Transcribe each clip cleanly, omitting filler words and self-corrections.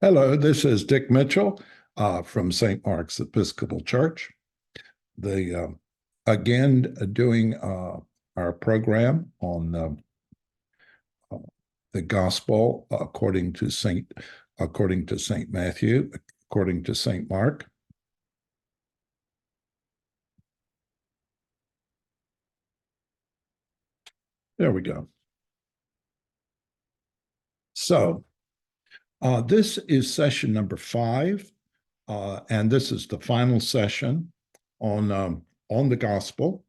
Hello, this is Dick Mitchell from St. Mark's Episcopal Church. Again doing our program on the Gospel according to Saint Matthew, according to Saint Mark. There we go. So this is session number 5, and this is the final session on the Gospel.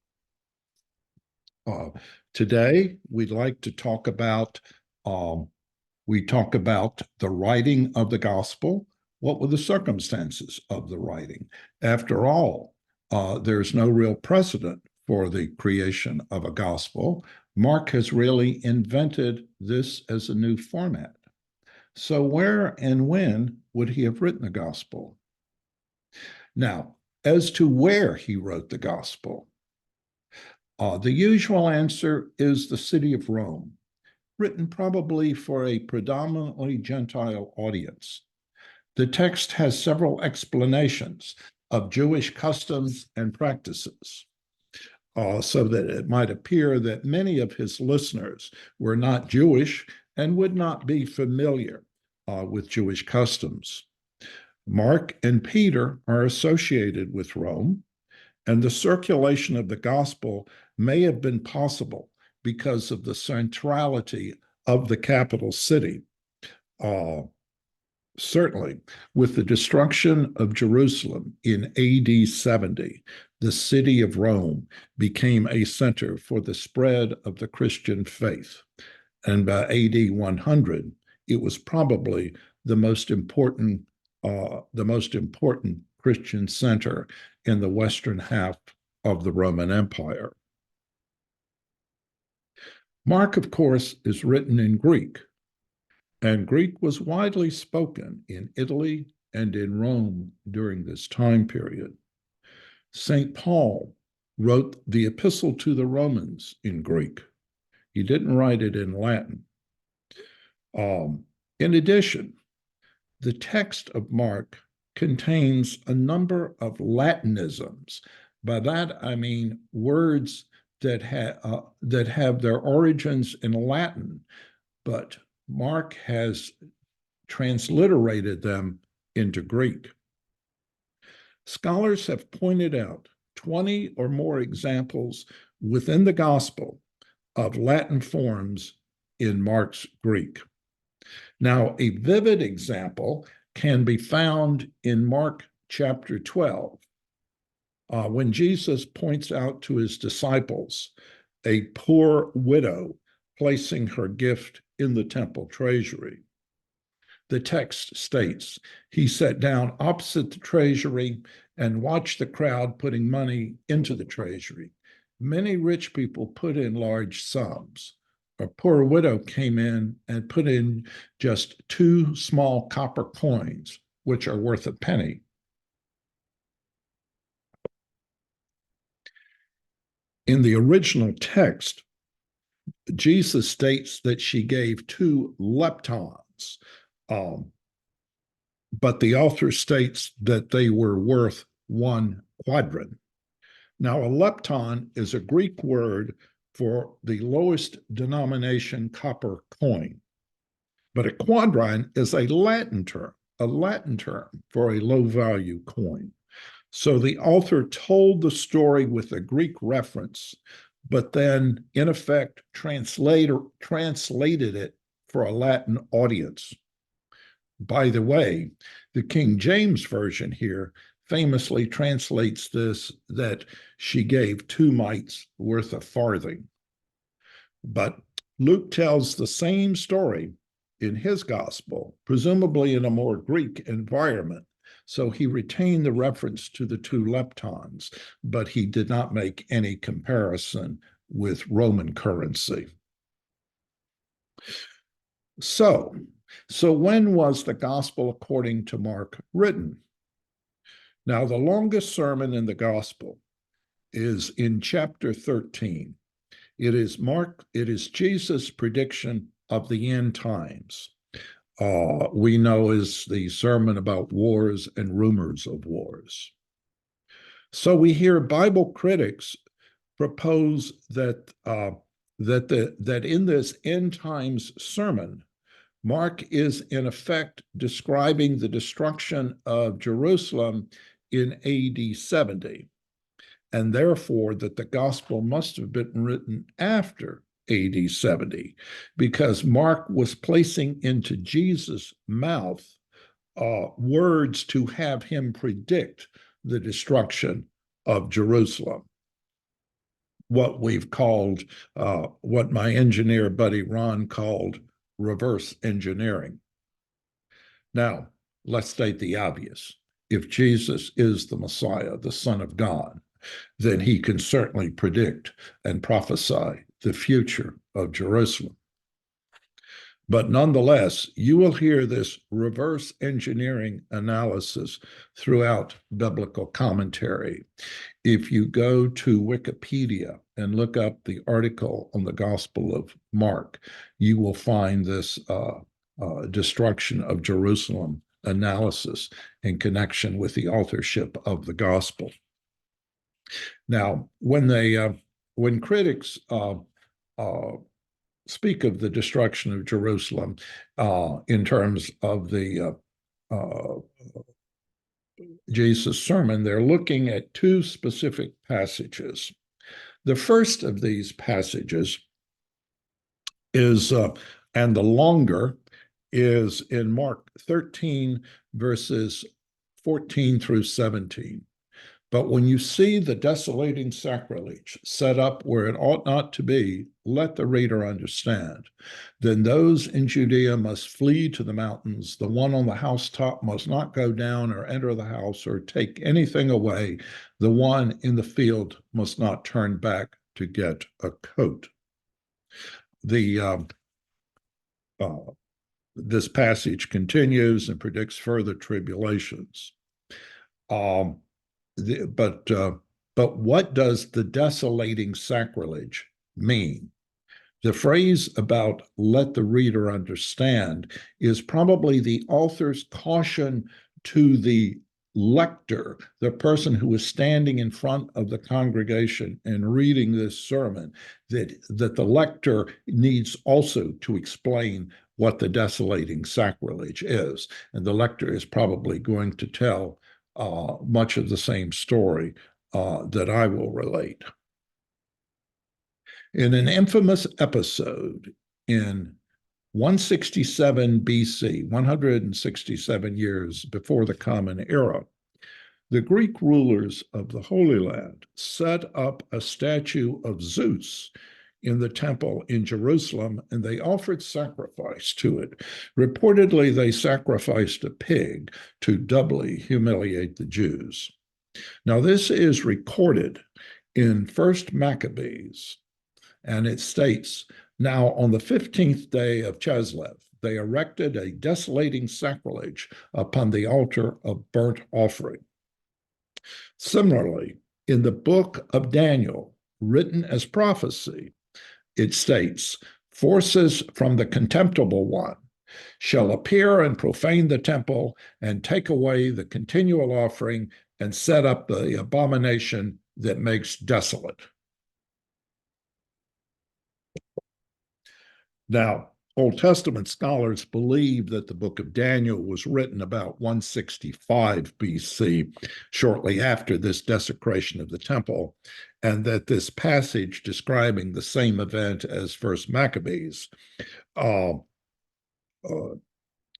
Today, we'd like to talk about the writing of the Gospel. What were the circumstances of the writing? After all, there's no real precedent for the creation of a Gospel. Mark has really invented this as a new format. So where and when would he have written the Gospel? Now, as to where he wrote the Gospel, the usual answer is the city of Rome, written probably for a predominantly Gentile audience. The text has several explanations of Jewish customs and practices, so that it might appear that many of his listeners were not Jewish and would not be familiar with Jewish customs. Mark and Peter are associated with Rome, and the circulation of the gospel may have been possible because of the centrality of the capital city. Certainly, with the destruction of Jerusalem in AD 70, the city of Rome became a center for the spread of the Christian faith. And by AD 100, it was probably the most important Christian center in the western half of the Roman Empire. Mark, of course, is written in Greek, and Greek was widely spoken in Italy and in Rome during this time period. St. Paul wrote the Epistle to the Romans in Greek. He didn't write it in Latin. In addition, the text of Mark contains a number of Latinisms. By that, I mean words that have their origins in Latin, but Mark has transliterated them into Greek. Scholars have pointed out 20 or more examples within the Gospel of Latin forms in Mark's Greek. Now, a vivid example can be found in Mark chapter 12, when Jesus points out to his disciples a poor widow placing her gift in the temple treasury. The text states, he sat down opposite the treasury and watched the crowd putting money into the treasury. Many rich people put in large sums. A poor widow came in and put in just 2 small copper coins, which are worth a penny. In the original text, Jesus states that she gave 2 leptons, but the author states that they were worth 1 quadran. Now, a lepton is a Greek word for the lowest denomination copper coin, but a quadran is a Latin term for a low-value coin. So the author told the story with a Greek reference, but then, in effect, translated it for a Latin audience. By the way, the King James Version here famously translates this that she gave 2 mites worth a farthing. But Luke tells the same story in his gospel, presumably in a more Greek environment. So he retained the reference to the 2 leptons, but he did not make any comparison with Roman currency. So when was the gospel according to Mark written? Now, the longest sermon in the gospel is in chapter 13. It is Jesus' prediction of the end times. we know is the sermon about wars and rumors of wars. So we hear Bible critics propose that that in this end times sermon, Mark is in effect describing the destruction of Jerusalem in AD 70, and therefore that the gospel must have been written after AD 70, because Mark was placing into Jesus' mouth words to have him predict the destruction of Jerusalem. What we've called, what my engineer buddy Ron called reverse engineering. Now, let's state the obvious. If Jesus is the Messiah, the Son of God, then he can certainly predict and prophesy the future of Jerusalem. But nonetheless, you will hear this reverse engineering analysis throughout biblical commentary. If you go to Wikipedia and look up the article on the Gospel of Mark, you will find this destruction of Jerusalem analysis in connection with the authorship of the Gospel. Now, when critics speak of the destruction of Jerusalem in terms of the Jesus' sermon, they're looking at two specific passages. The first of these passages is, and the longer, is in Mark 13, verses 14 through 17. But when you see the desolating sacrilege set up where it ought not to be, let the reader understand. Then those in Judea must flee to the mountains. The one on the housetop must not go down or enter the house or take anything away. The one in the field must not turn back to get a coat. This passage continues and predicts further tribulations. But what does the desolating sacrilege mean? The phrase about let the reader understand is probably the author's caution to the lector, the person who is standing in front of the congregation and reading this sermon, that the lector needs also to explain what the desolating sacrilege is. And the lector is probably going to tell much of the same story that I will relate. In an infamous episode in 167 BC, 167 years before the Common Era, the Greek rulers of the Holy Land set up a statue of Zeus in the temple in Jerusalem, and they offered sacrifice to it. Reportedly, they sacrificed a pig to doubly humiliate the Jews. Now, this is recorded in 1 Maccabees, and it states, now on the 15th day of Chislev, they erected a desolating sacrilege upon the altar of burnt offering. Similarly, in the book of Daniel, written as prophecy, it states, forces from the contemptible one shall appear and profane the temple and take away the continual offering and set up the abomination that makes desolate. Now, Old Testament scholars believe that the book of Daniel was written about 165 BC, shortly after this desecration of the temple, and that this passage describing the same event as First Maccabees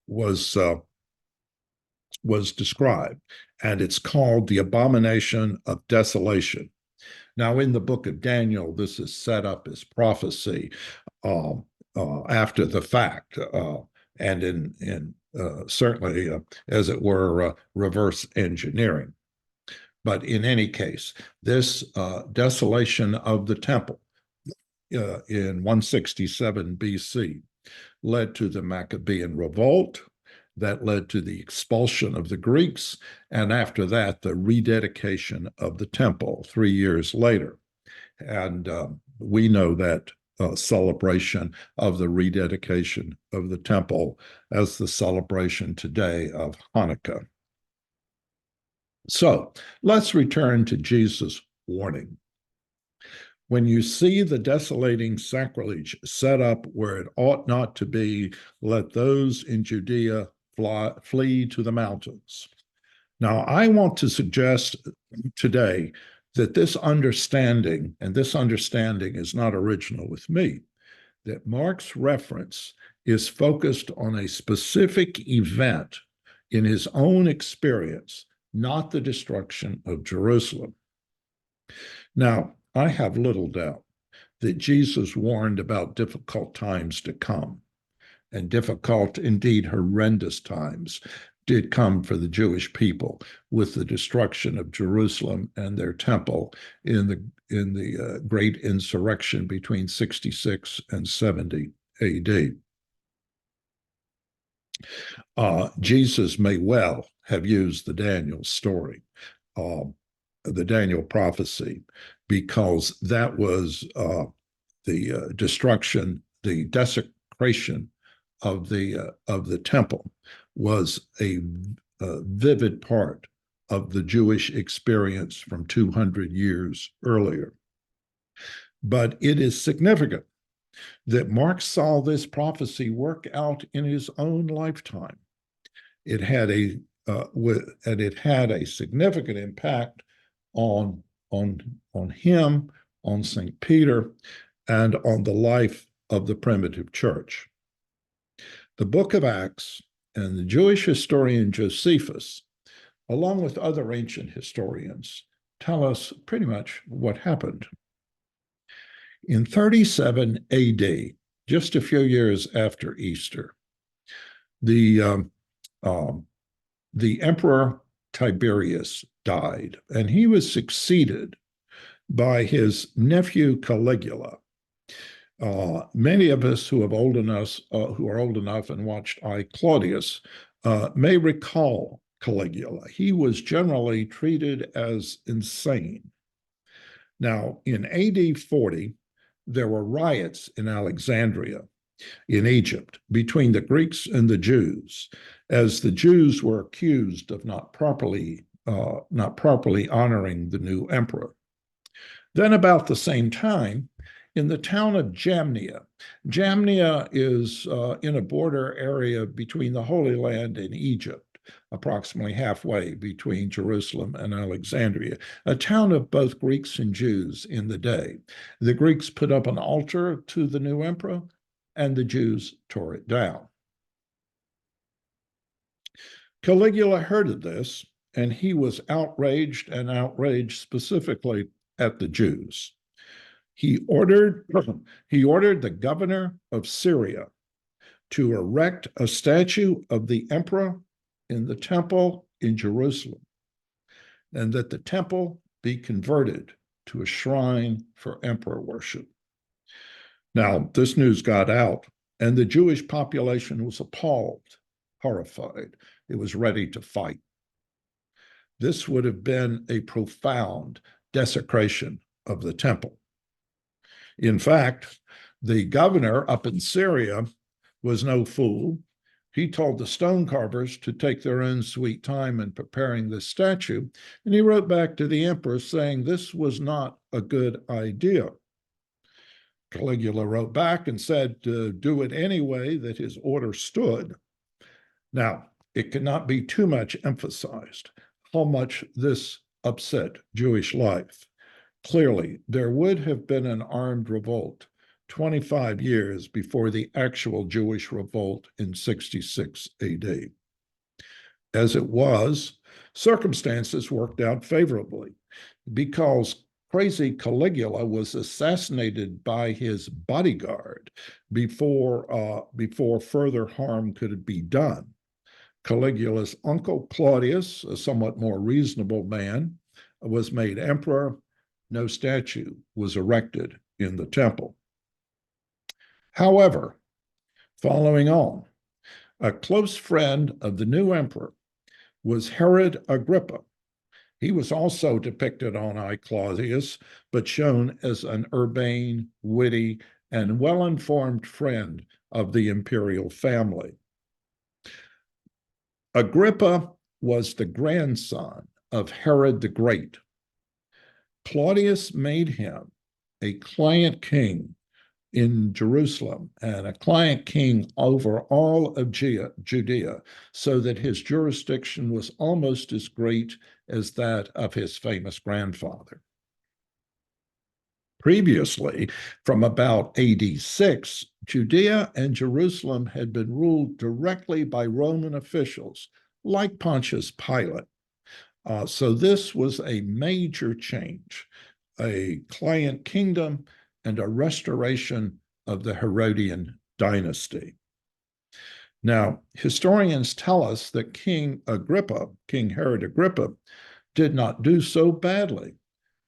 was described, and it's called the abomination of desolation. Now, in the book of Daniel, this is set up as prophecy after the fact, and in certainly, as it were, reverse engineering. But in any case, this desolation of the temple in 167 BC led to the Maccabean revolt, that led to the expulsion of the Greeks, and after that, the rededication of the temple 3 years later. And we know that celebration of the rededication of the temple as the celebration today of Hanukkah. So let's return to Jesus' warning. When you see the desolating sacrilege set up where it ought not to be, let those in Judea flee to the mountains. Now, I want to suggest today that this understanding, and this understanding is not original with me, that Mark's reference is focused on a specific event in his own experience, not the destruction of Jerusalem. Now, I have little doubt that Jesus warned about difficult times to come, and difficult, indeed horrendous times did come for the Jewish people with the destruction of Jerusalem and their temple in the great insurrection between 66 and 70 AD. Jesus may well have used the Daniel story, the Daniel prophecy, because that was the destruction, the desecration of the temple was a vivid part of the Jewish experience from 200 years earlier. But it is significant that Mark saw this prophecy work out in his own lifetime. It had a significant impact on him, on St. Peter, and on the life of the primitive church. The book of Acts and the Jewish historian Josephus, along with other ancient historians, tell us pretty much what happened. In 37 AD, just a few years after Easter, the Emperor Tiberius died, and he was succeeded by his nephew Caligula. Many of us who are old enough and watched I, Claudius, may recall Caligula. He was generally treated as insane. Now, in AD 40, there were riots in Alexandria, in Egypt, between the Greeks and the Jews, as the Jews were accused of not properly honoring the new emperor. Then, about the same time, in the town of Jamnia. Jamnia is in a border area between the Holy Land and Egypt, approximately halfway between Jerusalem and Alexandria, a town of both Greeks and Jews in the day. The Greeks put up an altar to the new emperor, and the Jews tore it down. Caligula heard of this, and he was outraged specifically at the Jews. He ordered the governor of Syria to erect a statue of the emperor in the temple in Jerusalem, and that the temple be converted to a shrine for emperor worship. Now, this news got out, and the Jewish population was appalled, horrified. It was ready to fight. This would have been a profound desecration of the temple. In fact, the governor up in Syria was no fool. He told the stone carvers to take their own sweet time in preparing this statue, and he wrote back to the emperor saying this was not a good idea. Caligula wrote back and said to do it anyway, that his order stood. Now, it cannot be too much emphasized how much this upset Jewish life. Clearly, there would have been an armed revolt 25 years before the actual Jewish revolt in 66 AD. As it was, circumstances worked out favorably because crazy Caligula was assassinated by his bodyguard before further harm could be done. Caligula's uncle Claudius, a somewhat more reasonable man, was made emperor. No statue was erected in the temple. However, following on, a close friend of the new emperor was Herod Agrippa. He was also depicted on I, Claudius, but shown as an urbane, witty, and well-informed friend of the imperial family. Agrippa was the grandson of Herod the Great. Claudius made him a client king in Jerusalem and a client king over all of Judea, so that his jurisdiction was almost as great as that of his famous grandfather. Previously, from about AD 6, Judea and Jerusalem had been ruled directly by Roman officials, like Pontius Pilate. So this was a major change, a client kingdom and a restoration of the Herodian dynasty. Now, historians tell us that King Herod Agrippa, did not do so badly,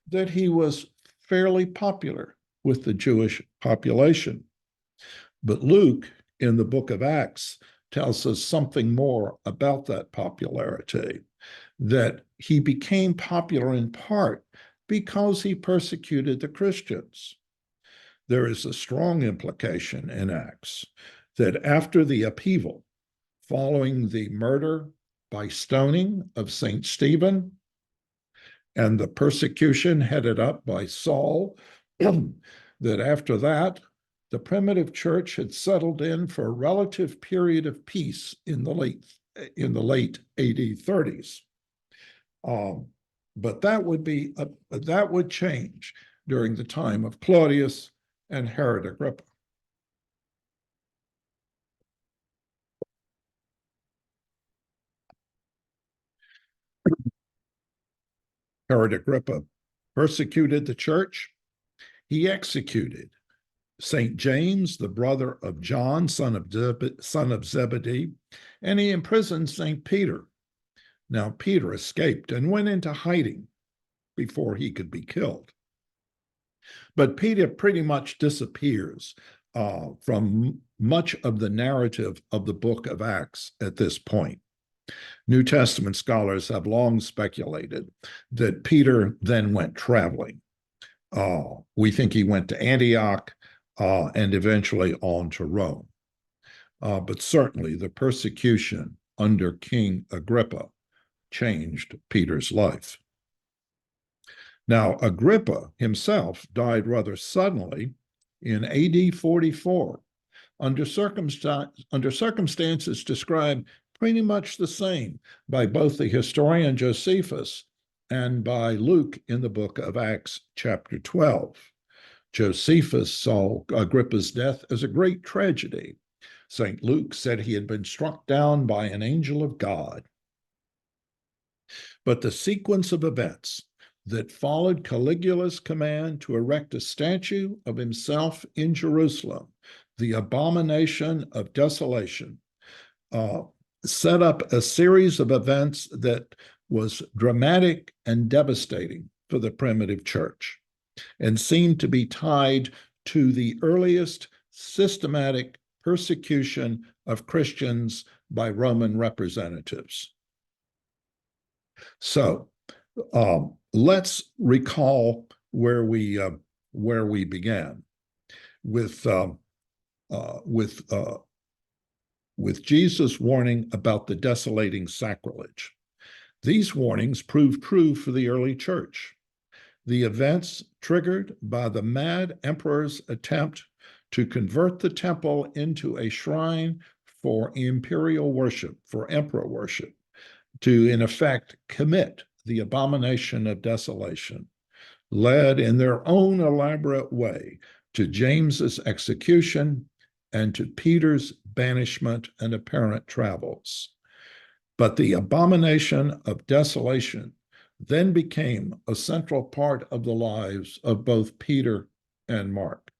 that he was fairly popular with the Jewish population. But Luke, in the book of Acts, tells us something more about that popularity, that he became popular in part because he persecuted the Christians. There is a strong implication in Acts that after the upheaval, following the murder by stoning of St. Stephen and the persecution headed up by Saul, that after that, the primitive church had settled in for a relative period of peace in the late AD 30s. But that would change during the time of Claudius and Herod Agrippa. Herod Agrippa persecuted the church. He executed St. James, the brother of John, son of Zebedee, and he imprisoned St. Peter. Now, Peter escaped and went into hiding before he could be killed. But Peter pretty much disappears from much of the narrative of the book of Acts at this point. New Testament scholars have long speculated that Peter then went traveling. We think he went to Antioch and eventually on to Rome. But certainly the persecution under King Agrippa changed Peter's life. Now, Agrippa himself died rather suddenly in AD 44 under circumstances described pretty much the same by both the historian Josephus and by Luke in the book of Acts, chapter 12. Josephus saw Agrippa's death as a great tragedy. St. Luke said he had been struck down by an angel of God. But the sequence of events that followed Caligula's command to erect a statue of himself in Jerusalem, the abomination of desolation, set up a series of events that was dramatic and devastating for the primitive church and seemed to be tied to the earliest systematic persecution of Christians by Roman representatives. So let's recall where we began with Jesus' warning about the desolating sacrilege. These warnings proved true for the early church. The events triggered by the mad emperor's attempt to convert the temple into a shrine for imperial worship, for emperor worship, to, in effect, commit the abomination of desolation, led in their own elaborate way to James's execution and to Peter's banishment and apparent travels. But the abomination of desolation then became a central part of the lives of both Peter and Mark,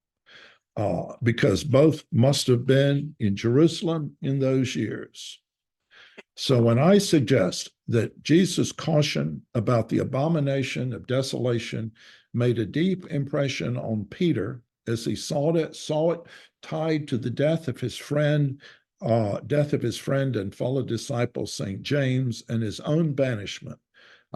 because both must have been in Jerusalem in those years. So when I suggest that Jesus' caution about the abomination of desolation made a deep impression on Peter as he saw it tied to the death of his friend and fellow disciple St. James and his own banishment,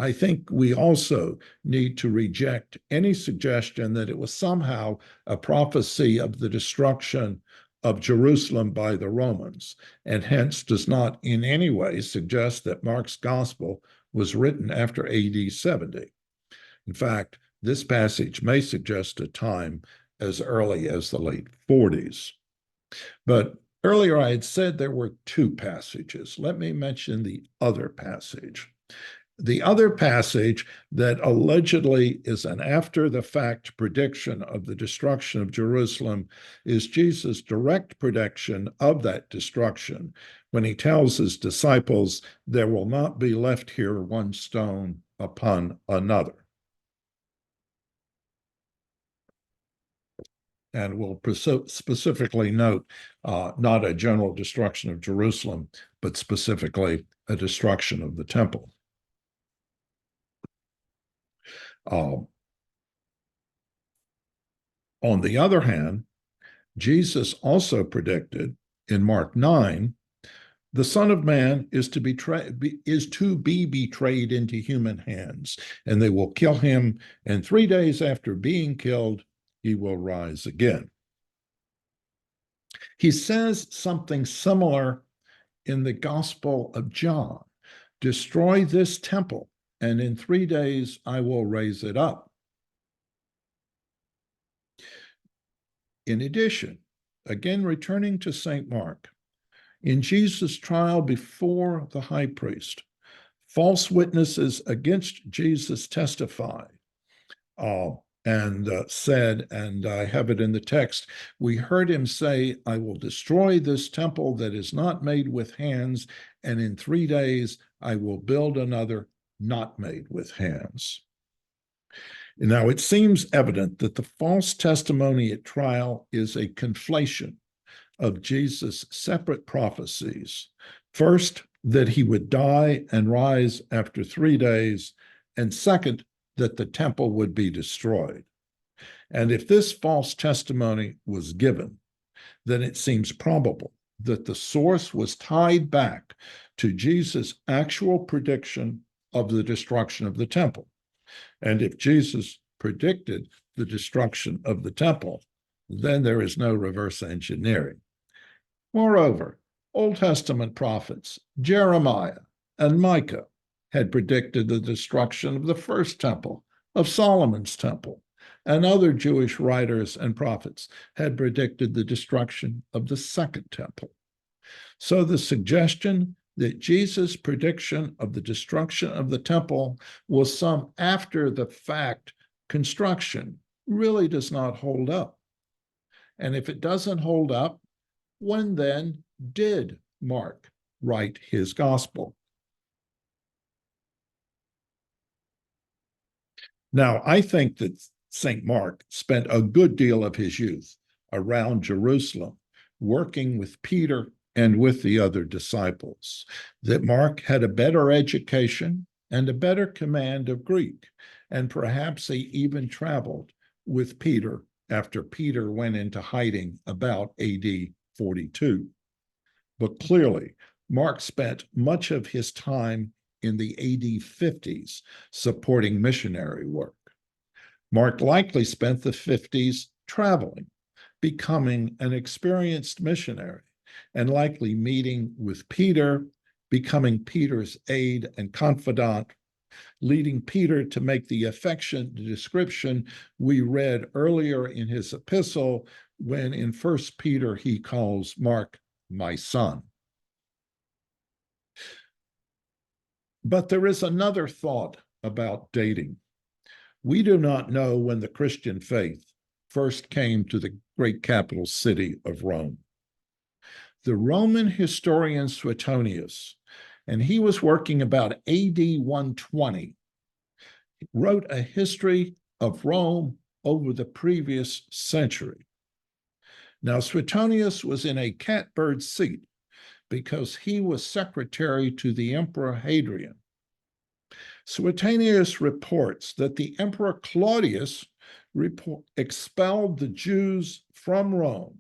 I think we also need to reject any suggestion that it was somehow a prophecy of the destruction of Jerusalem by the Romans, and hence does not in any way suggest that Mark's gospel was written after AD 70. In fact, this passage may suggest a time as early as the late 40s. But earlier I had said there were two passages. Let me mention the other passage. The other passage that allegedly is an after-the-fact prediction of the destruction of Jerusalem is Jesus' direct prediction of that destruction when he tells his disciples, "There will not be left here one stone upon another." And we'll specifically note not a general destruction of Jerusalem, but specifically a destruction of the temple. On the other hand, Jesus also predicted in Mark 9, the Son of Man is to be betrayed into human hands, and they will kill him, and 3 days after being killed, he will rise again. He says something similar in the Gospel of John. Destroy this temple, and in 3 days I will raise it up. In addition, again returning to St. Mark, in Jesus' trial before the high priest, false witnesses against Jesus testified and said, and I have it in the text, we heard him say, I will destroy this temple that is not made with hands, and in 3 days I will build another not made with hands. Now, it seems evident that the false testimony at trial is a conflation of Jesus' separate prophecies. First, that he would die and rise after 3 days, and second, that the temple would be destroyed. And if this false testimony was given, then it seems probable that the source was tied back to Jesus' actual prediction of the destruction of the temple. And if Jesus predicted the destruction of the temple, then there is no reverse engineering. Moreover, Old Testament prophets, Jeremiah and Micah, had predicted the destruction of the first temple, of Solomon's temple, and other Jewish writers and prophets had predicted the destruction of the second temple. So the suggestion that Jesus' prediction of the destruction of the temple was some after-the-fact construction really does not hold up. And if it doesn't hold up, when then did Mark write his gospel? Now, I think that St. Mark spent a good deal of his youth around Jerusalem, working with Peter and with the other disciples, that Mark had a better education and a better command of Greek, and perhaps he even traveled with Peter after Peter went into hiding about AD 42. But clearly, Mark spent much of his time in the AD 50s supporting missionary work. Mark likely spent the 50s traveling, becoming an experienced missionary, and likely meeting with Peter, becoming Peter's aide and confidant, leading Peter to make the affectionate description we read earlier in his epistle when in 1 Peter he calls Mark my son. But there is another thought about dating. We do not know when the Christian faith first came to the great capital city of Rome. The Roman historian Suetonius, and he was working about AD 120, wrote a history of Rome over the previous century. Now, Suetonius was in a catbird seat because he was secretary to the Emperor Hadrian. Suetonius reports that the Emperor Claudius expelled the Jews from Rome.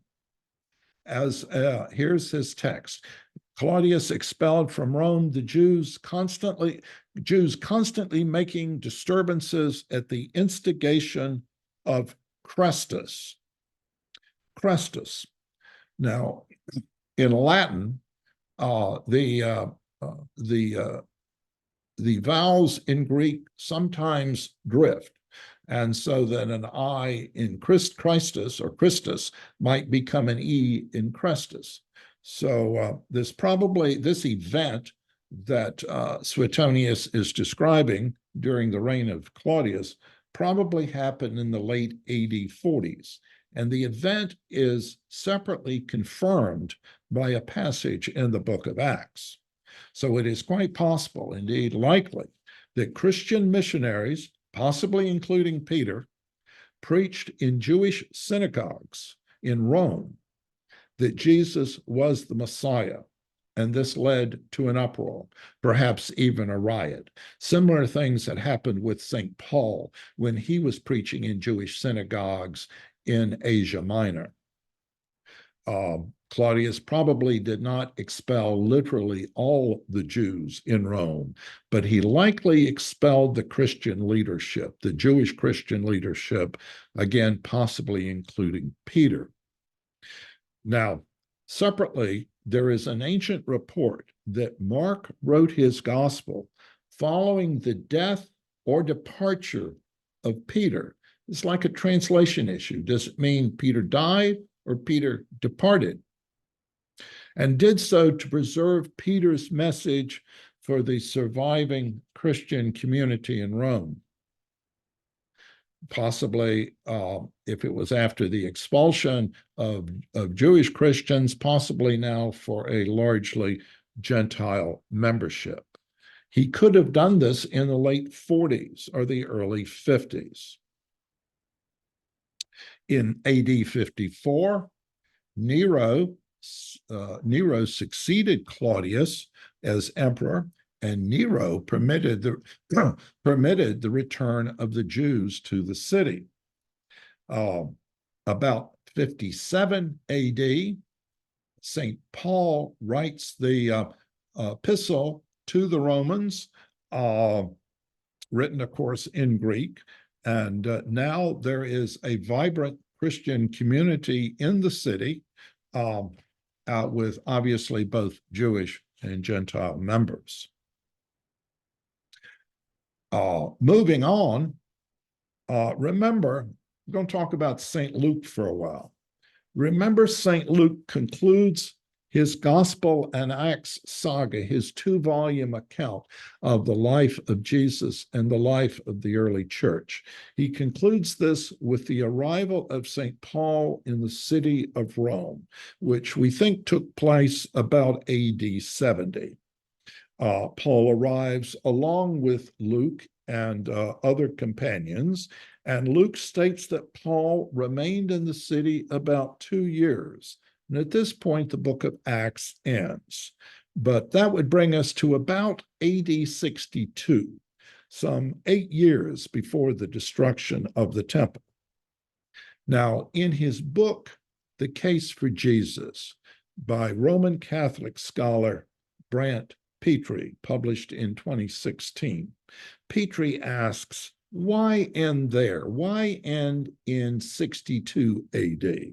Here's his text. Claudius expelled from Rome the Jews constantly Jews constantly making disturbances at the instigation of Chrestus. Chrestus. Now, in Latin, the vowels in Greek sometimes drift. And so that an I in Christus or Christus might become an E in Chrestus. So this event that Suetonius is describing during the reign of Claudius probably happened in the late AD 40s. And the event is separately confirmed by a passage in the book of Acts. So it is quite possible, indeed likely, that Christian missionaries, possibly including Peter, preached in Jewish synagogues in Rome that Jesus was the Messiah, and this led to an uproar, perhaps even a riot. Similar things had happened with St. Paul when he was preaching in Jewish synagogues in Asia Minor. Claudius probably did not expel literally all the Jews in Rome, but he likely expelled the Christian leadership, the Jewish Christian leadership, again, possibly including Peter. Now, separately, there is an ancient report that Mark wrote his gospel following the death or departure of Peter. It's like a translation issue. Does it mean Peter died or Peter departed? And did so to preserve Peter's message for the surviving Christian community in Rome. Possibly, if it was after the expulsion of Jewish Christians, possibly now for a largely Gentile membership. He could have done this in the late 40s or the early 50s. In AD 54, Nero succeeded Claudius as emperor, and Nero permitted the return of the Jews to the city. About 57 AD, St. Paul writes the epistle to the Romans, written, of course, in Greek. And now there is a vibrant Christian community in the city, with obviously both Jewish and Gentile members. Moving on, remember, we're going to talk about St. Luke for a while. Remember, St. Luke concludes his Gospel and Acts saga, his 2-volume account of the life of Jesus and the life of the early church. He concludes this with the arrival of St. Paul in the city of Rome, which we think took place about AD 70. Paul arrives along with Luke and other companions, and Luke states that Paul remained in the city about 2 years. And at this point, the book of Acts ends. But that would bring us to about AD 62, some 8 years before the destruction of the temple. Now, in his book, The Case for Jesus, by Roman Catholic scholar Brant Pitre, published in 2016, Pitre asks, why end there? Why end in 62 AD?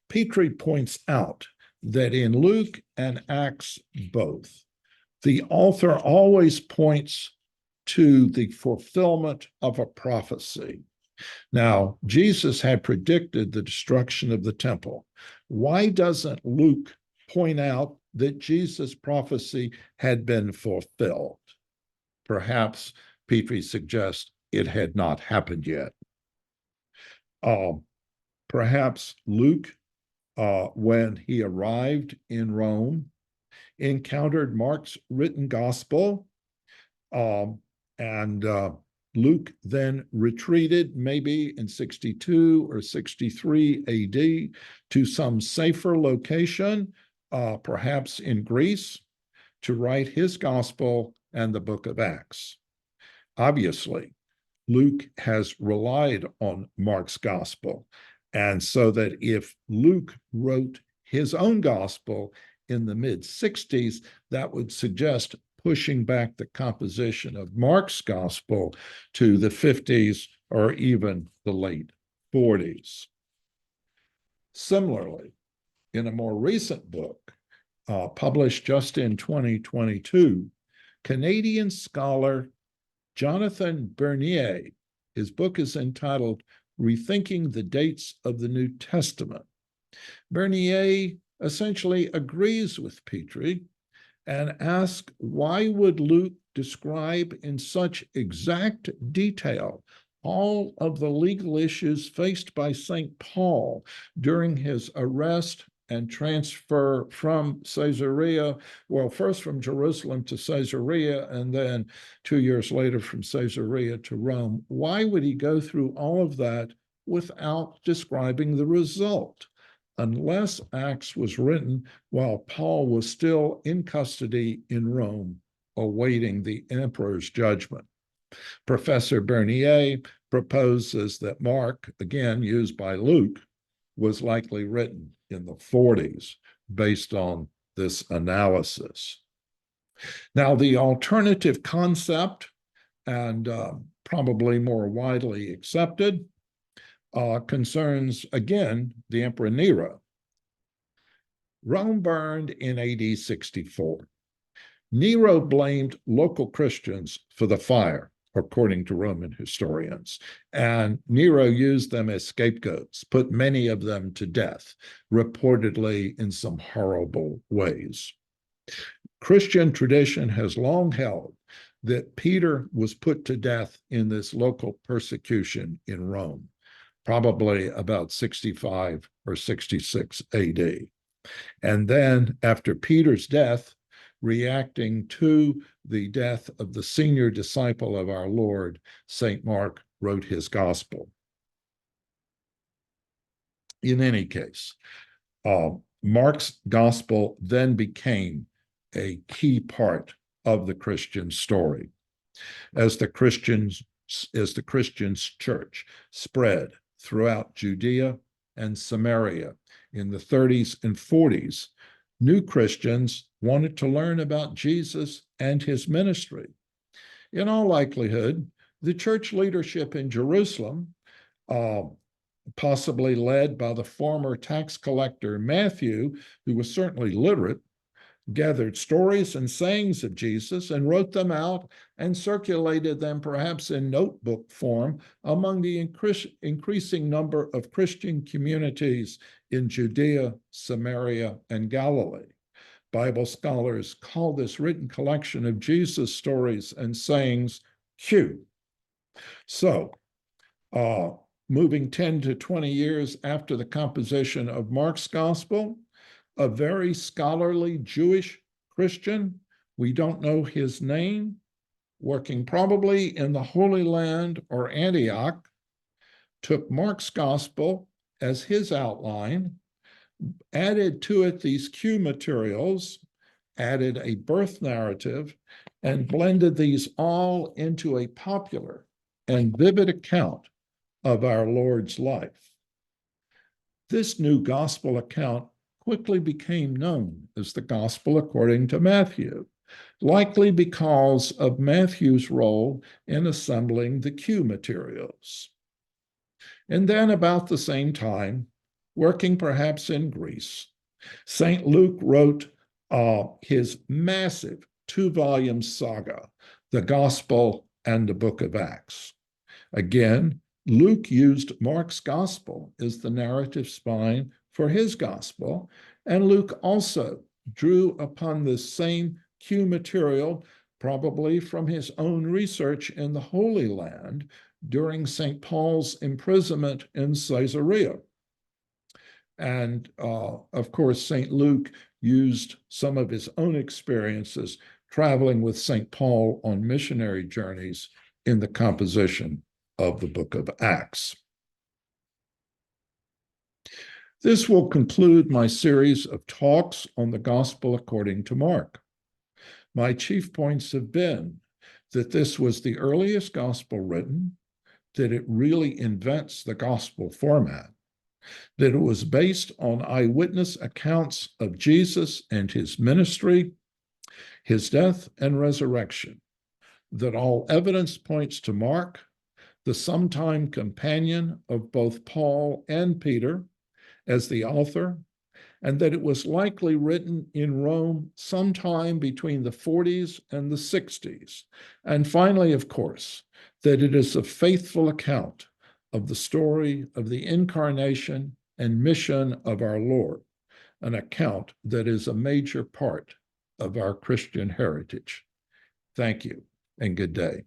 Pitre points out that in Luke and Acts both, the author always points to the fulfillment of a prophecy. Now, Jesus had predicted the destruction of the temple. Why doesn't Luke point out that Jesus' prophecy had been fulfilled? Perhaps Pitre suggests it had not happened yet. Perhaps Luke, when he arrived in Rome, encountered Mark's written gospel, and Luke then retreated, maybe in 62 or 63 AD, to some safer location, perhaps in Greece, to write his gospel and the book of Acts. Obviously, Luke has relied on Mark's gospel, and so that if Luke wrote his own gospel in the mid-60s, that would suggest pushing back the composition of Mark's gospel to the 50s or even the late 40s. Similarly, in a more recent book, published just in 2022, Canadian scholar Jonathan Bernier, his book is entitled Rethinking the Dates of the New Testament. Bernier essentially agrees with Petrie and asks, why would Luke describe in such exact detail all of the legal issues faced by St. Paul during his arrest and transfer from Caesarea, well, first from Jerusalem to Caesarea, and then 2 years later from Caesarea to Rome? Why would he go through all of that without describing the result? Unless Acts was written while Paul was still in custody in Rome, awaiting the emperor's judgment. Professor Bernier proposes that Mark, again used by Luke, was likely written in the 40s based on this analysis. Now, the alternative concept, and probably more widely accepted, concerns, again, the Emperor Nero. Rome burned in AD 64. Nero blamed local Christians for the fire, according to Roman historians, and Nero used them as scapegoats, put many of them to death, reportedly in some horrible ways. Christian tradition has long held that Peter was put to death in this local persecution in Rome, probably about 65 or 66 AD. And then after Peter's death, reacting to the death of the senior disciple of our Lord, St. Mark wrote his gospel. In any case, Mark's gospel then became a key part of the Christian story. As the Christian church spread throughout Judea and Samaria in the 30s and 40s, new Christians wanted to learn about Jesus and his ministry. In all likelihood, the church leadership in Jerusalem, possibly led by the former tax collector Matthew, who was certainly literate, gathered stories and sayings of Jesus and wrote them out and circulated them perhaps in notebook form among the increasing number of Christian communities in Judea, Samaria, and Galilee. Bible scholars call this written collection of Jesus stories and sayings Q. So, moving 10 to 20 years after the composition of Mark's gospel, a very scholarly Jewish Christian, we don't know his name, working probably in the Holy Land or Antioch, took Mark's gospel as his outline, added to it these Q materials, added a birth narrative, and blended these all into a popular and vivid account of our Lord's life. This new gospel account quickly became known as the Gospel according to Matthew, likely because of Matthew's role in assembling the Q materials. And then about the same time, working perhaps in Greece, St. Luke wrote his massive 2-volume saga, the Gospel and the Book of Acts. Again, Luke used Mark's gospel as the narrative spine for his gospel, and Luke also drew upon this same Q material, probably from his own research in the Holy Land during St. Paul's imprisonment in Caesarea. And of course, St. Luke used some of his own experiences traveling with St. Paul on missionary journeys in the composition of the book of Acts. This will conclude my series of talks on the Gospel according to Mark. My chief points have been that this was the earliest gospel written, that it really invents the gospel format, that it was based on eyewitness accounts of Jesus and his ministry, his death and resurrection, that all evidence points to Mark, the sometime companion of both Paul and Peter, as the author, and that it was likely written in Rome sometime between the 40s and the 60s. And finally, of course, that it is a faithful account of the story of the incarnation and mission of our Lord, an account that is a major part of our Christian heritage. Thank you and good day.